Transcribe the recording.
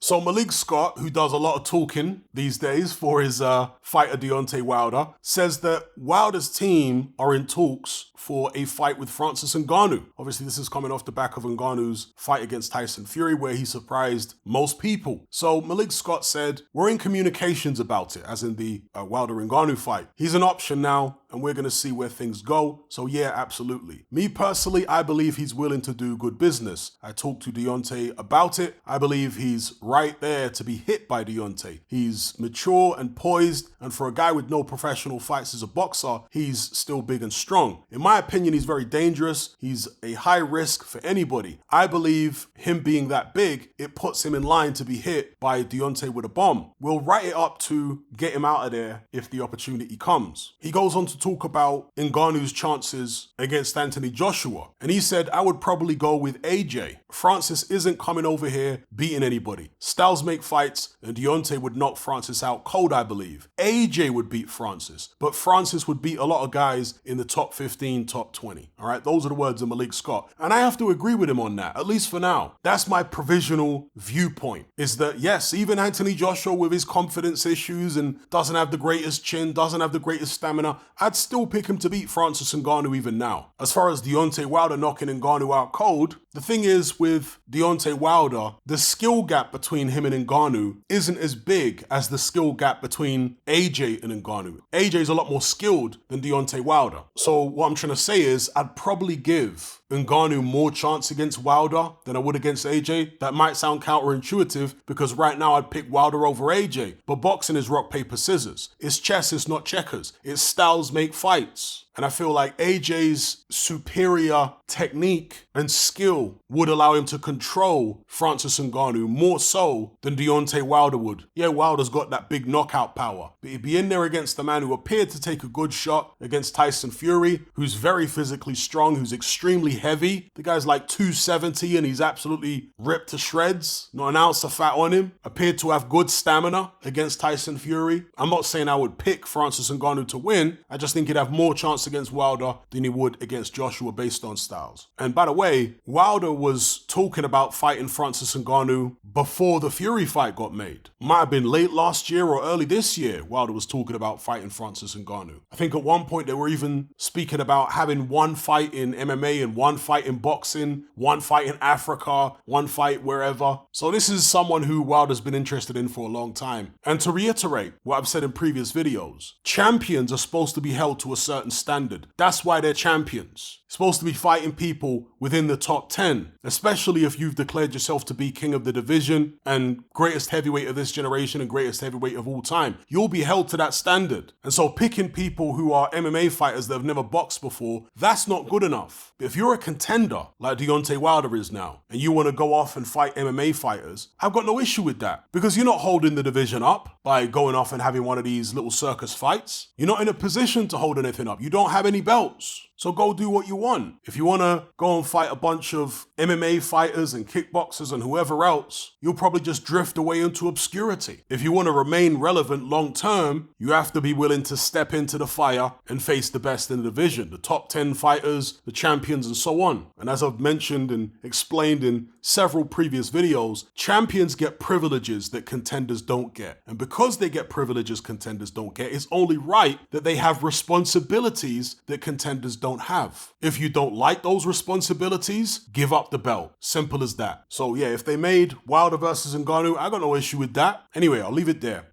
So Malik Scott, who does a lot of talking these days for his fighter Deontay Wilder, says that Wilder's team are in talks for a fight with Francis Ngannou. Obviously, this is coming off the back of Ngannou's fight against Tyson Fury, where he surprised most people. So Malik Scott said, we're in communications about it, as in the Wilder-Ngannou fight. He's an option now, and we're going to see where things go. So yeah, absolutely. Me personally, I believe he's willing to do good business. I talked to Deontay about it. I believe he's right there to be hit by Deontay. He's mature and poised, and for a guy with no professional fights as a boxer, he's still big and strong. In my opinion, he's very dangerous. He's a high risk for anybody. I believe him being that big, it puts him in line to be hit by Deontay with a bomb. We'll write it up to get him out of there if the opportunity comes. He goes on to talk about Ngannou's chances against Anthony Joshua, and he said, I would probably go with AJ. Francis isn't coming over here beating anybody. Styles make fights, and Deontay would knock Francis out cold, I believe. AJ would beat Francis, but Francis would beat a lot of guys in the top 15, top 20. All right, those are the words of Malik Scott. And I have to agree with him on that, at least for now. That's my provisional viewpoint, is that yes, even Anthony Joshua with his confidence issues and doesn't have the greatest chin, doesn't have the greatest stamina, I'd still pick him to beat Francis Ngannou even now. As far as Deontay Wilder knocking Ngannou out cold, the thing is with Deontay Wilder, the skill gap between him and Ngannou isn't as big as the skill gap between AJ and Ngannou. AJ is a lot more skilled than Deontay Wilder. So what I'm trying to say is I'd probably give Ngannou more chance against Wilder than I would against AJ. That might sound counterintuitive because right now I'd pick Wilder over AJ, but boxing is rock, paper, scissors. It's chess, it's not checkers. It's styles make fights. And I feel like AJ's superior technique and skill would allow him to control Francis Ngannou more so than Deontay Wilder would. Yeah, Wilder's got that big knockout power, but he'd be in there against the man who appeared to take a good shot against Tyson Fury, who's very physically strong, who's extremely heavy. The guy's like 270 and he's absolutely ripped to shreds. Not an ounce of fat on him. Appeared to have good stamina against Tyson Fury. I'm not saying I would pick Francis Ngannou to win. I just think he'd have more chance against Wilder than he would against Joshua based on styles. And by the way, Wilder was talking about fighting Francis Ngannou before the Fury fight got made. Might have been late last year or early this year, Wilder was talking about fighting Francis Ngannou. I think at one point they were even speaking about having one fight in MMA and one fight in boxing, one fight in Africa, one fight wherever. So this is someone who Wilder's been interested in for a long time. And to reiterate what I've said in previous videos, champions are supposed to be held to a certain standard. That's why they're champions. You're supposed to be fighting people within the top 10, especially if you've declared yourself to be king of the division and greatest heavyweight of this generation and greatest heavyweight of all time. You'll be held to that standard. And so picking people who are MMA fighters that have never boxed before, that's not good enough. But if you're a contender like Deontay Wilder is now, and you want to go off and fight MMA fighters, I've got no issue with that because you're not holding the division up by going off and having one of these little circus fights. You're not in a position to hold anything up. You don't have any belts. So go do what you want. If you want to go and fight a bunch of MMA fighters and kickboxers and whoever else, you'll probably just drift away into obscurity. If you want to remain relevant long term, you have to be willing to step into the fire and face the best in the division, the top 10 fighters, the champions, and so on. And as I've mentioned and explained in several previous videos, champions get privileges that contenders don't get. And because they get privileges contenders don't get, it's only right that they have responsibilities that contenders don't have. If you don't like those responsibilities, give up the belt. Simple as that. So yeah, if they made Wilder versus Ngannou, I got no issue with that. Anyway, I'll leave it there.